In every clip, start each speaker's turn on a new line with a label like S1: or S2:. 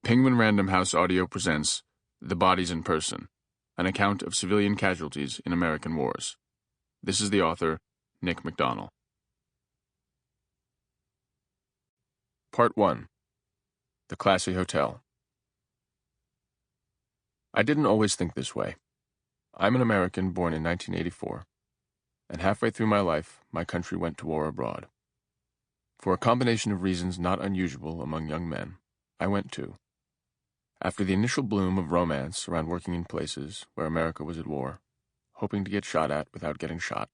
S1: Penguin Random House Audio presents The Bodies in Person, an account of civilian casualties in American wars. This is the author, Nick McDonell. Part 1. The Classy Hotel. I didn't always think this way. I'm an American born in 1984, and halfway through my life, my country went to war abroad. For a combination of reasons not unusual among young men, I went too. After the initial bloom of romance around working in places where America was at war, hoping to get shot at without getting shot,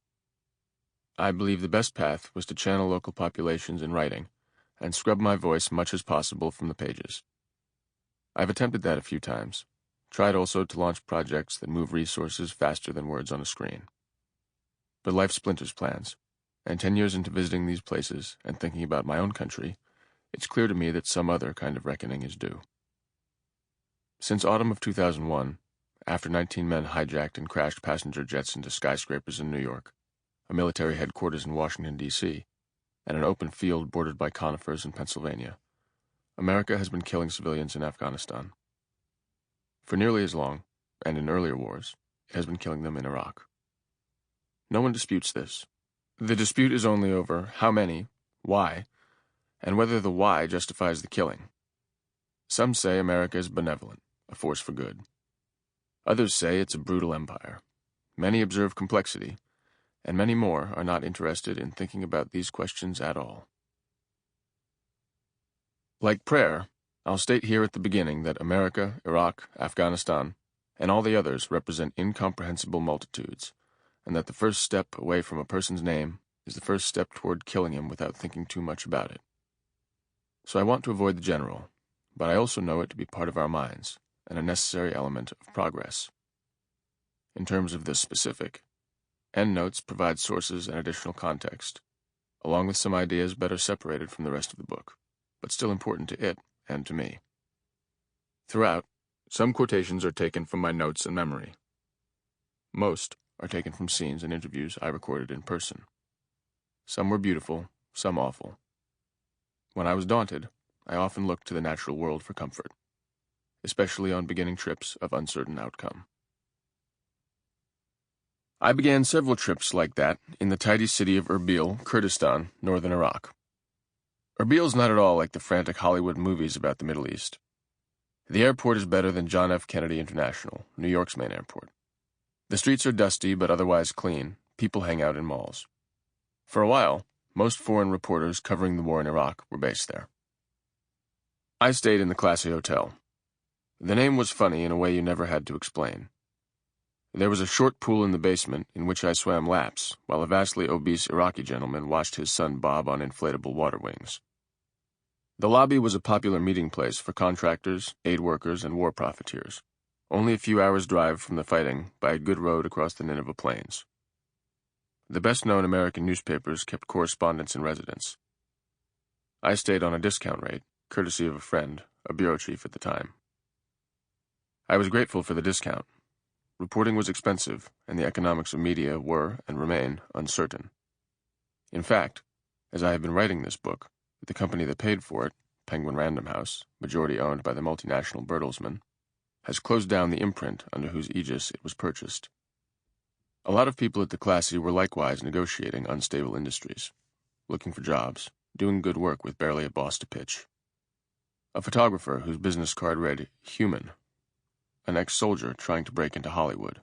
S1: I believed the best path was to channel local populations in writing and scrub my voice much as possible from the pages. I've attempted that a few times, tried also to launch projects that move resources faster than words on a screen. But life splinters plans, and 10 years into visiting these places and thinking about my own country, it's clear to me that some other kind of reckoning is due. Since autumn of 2001, after 19 men hijacked and crashed passenger jets into skyscrapers in New York, a military headquarters in Washington, D.C., and an open field bordered by conifers in Pennsylvania, America has been killing civilians in Afghanistan. For nearly as long, and in earlier wars, it has been killing them in Iraq. No one disputes this. The dispute is only over how many, why, and whether the why justifies the killing. Some say America is benevolent, a force for good. Others say it's a brutal empire. Many observe complexity, and many more are not interested in thinking about these questions at all. Like prayer, I'll state here at the beginning that America, Iraq, Afghanistan, and all the others represent incomprehensible multitudes, and that the first step away from a person's name is the first step toward killing him without thinking too much about it. So I want to avoid the general, but I also know it to be part of our minds, and a necessary element of progress. In terms of the specific, endnotes provide sources and additional context, along with some ideas better separated from the rest of the book, but still important to it and to me. Throughout, some quotations are taken from my notes and memory. Most are taken from scenes and interviews I recorded in person. Some were beautiful, some awful. When I was daunted, I often looked to the natural world for comfort, especially on beginning trips of uncertain outcome. I began several trips like that in the tidy city of Erbil, Kurdistan, northern Iraq. Erbil's not at all like the frantic Hollywood movies about the Middle East. The airport is better than John F. Kennedy International, New York's main airport. The streets are dusty but otherwise clean. People hang out in malls. For a while, most foreign reporters covering the war in Iraq were based there. I stayed in the Classy Hotel. The name was funny in a way you never had to explain. There was a short pool in the basement in which I swam laps, while a vastly obese Iraqi gentleman watched his son bob on inflatable water wings. The lobby was a popular meeting place for contractors, aid workers, and war profiteers, only a few hours' drive from the fighting by a good road across the Nineveh Plains. The best-known American newspapers kept correspondents in residence. I stayed on a discount rate, courtesy of a friend, a bureau chief at the time. I was grateful for the discount. Reporting was expensive, and the economics of media were, and remain, uncertain. In fact, as I have been writing this book, the company that paid for it, Penguin Random House, majority owned by the multinational Bertelsmann, has closed down the imprint under whose aegis it was purchased. A lot of people at the Classy were likewise negotiating unstable industries, looking for jobs, doing good work with barely a boss to pitch. A photographer whose business card read, "Human." An ex-soldier trying to break into Hollywood.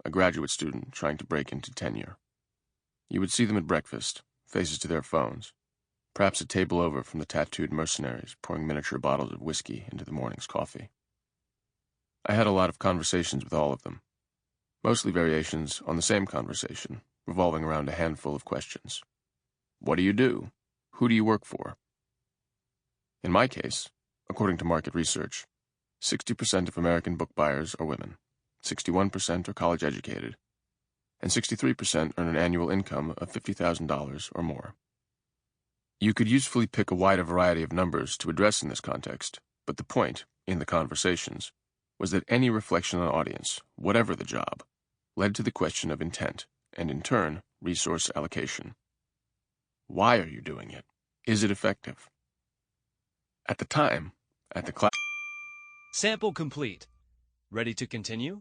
S1: A graduate student trying to break into tenure. You would see them at breakfast, faces to their phones, perhaps a table over from the tattooed mercenaries pouring miniature bottles of whiskey into the morning's coffee. I had a lot of conversations with all of them, mostly variations on the same conversation, revolving around a handful of questions. What do you do? Who do you work for? In my case, according to market research, 60% of American book buyers are women, 61% are college-educated, and 63% earn an annual income of $50,000 or more. You could usefully pick a wider variety of numbers to address in this context, but the point, in the conversations, was that any reflection on audience, whatever the job, led to the question of intent, and in turn, resource allocation. Why are you doing it? Is it effective? At the time, at the class,
S2: Sample complete. Ready to continue?